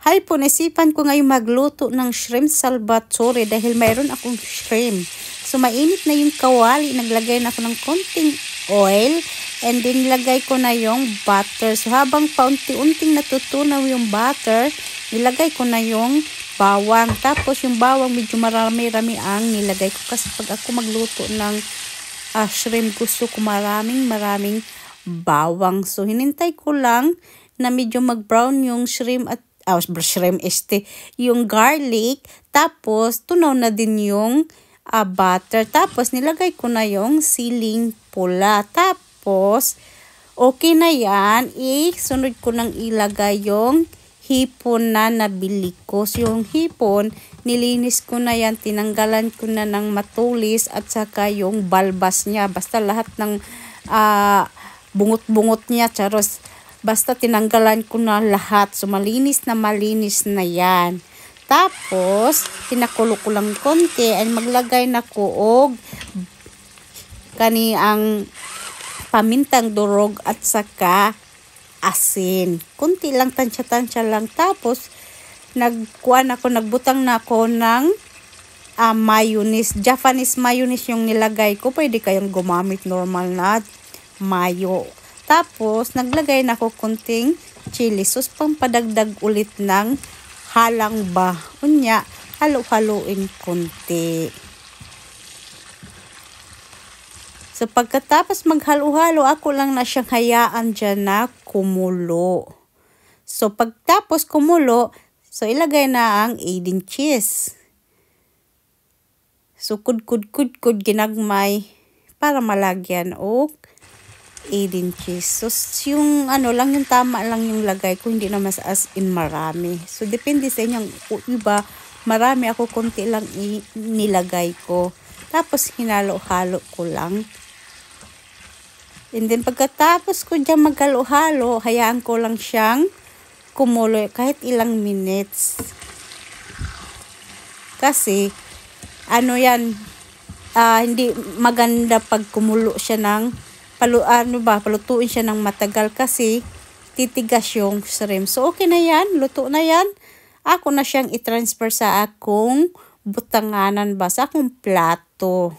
Hay po, naisipan ko ngayon magluto ng shrimp salvatore dahil mayroon akong shrimp. So, mainit na yung kawali. Naglagay na ako ng konting oil. And then, nilagay ko na yung butter. So, habang paunti-unting natutunaw yung butter, nilagay ko na yung bawang. Tapos, yung bawang medyo marami-rami ang nilagay ko. Kasi pag ako magluto ng shrimp, gusto ko maraming bawang. So, hinintay ko lang na medyo mag-brown yung shrimp at yung garlic. Tapos, tunaw na din yung butter. Tapos, nilagay ko na yung siling pula. Tapos, okay na yan. Sunod ko nang ilagay yung hipon na nabili ko. So, yung hipon, nilinis ko na yan. Tinanggalan ko na ng matulis at saka yung balbas niya. Basta lahat ng bungot-bungot niya. Charos. Basta tinanggalan ko na lahat. So, malinis na yan. Tapos, pinakulo ko lang konti. And maglagay na ko og ang pamintang durog at saka asin. Kunti lang, tansya-tansya lang. Tapos, nagbutang na ako ng mayonnaise. Japanese mayonnaise yung nilagay ko. Pwede kayong gumamit normal na mayo. Tapos, naglagay na ako kunting chili sauce pang padagdag ulit ng halang ba. Unya, halo-haloin kunti. So, pagkatapos maghalo-halo, ako lang na siyang hayaan dyan na kumulo. So, pagtapos kumulo, so, ilagay na ang adding cheese. So, kud ginagmay para malagyan o adding cheese. So, yung lang yung tama lang yung lagay ko, hindi na mas as in marami. So, depende sa inyo. Iba, marami ako, konti lang nilagay ko. Tapos, hinalo-halo ko lang. And then, pagkatapos ko dyan maghalo-halo, hayaan ko lang siyang kumulo kahit ilang minutes. Kasi, hindi maganda pag kumulo siya ng palutuin siya ng matagal kasi titigas yung shrimp. So, okay na yan. Luto na yan. Ako na siyang i-transfer sa akong butanganan sa akong plato.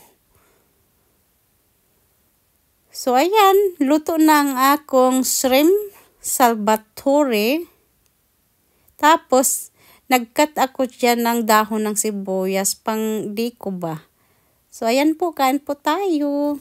So, ayan. Luto na ang akong shrimp salvatore. Tapos, nag-cut ako dyan ng dahon ng sibuyas pang diko ba. So, ayan po. Kain po tayo.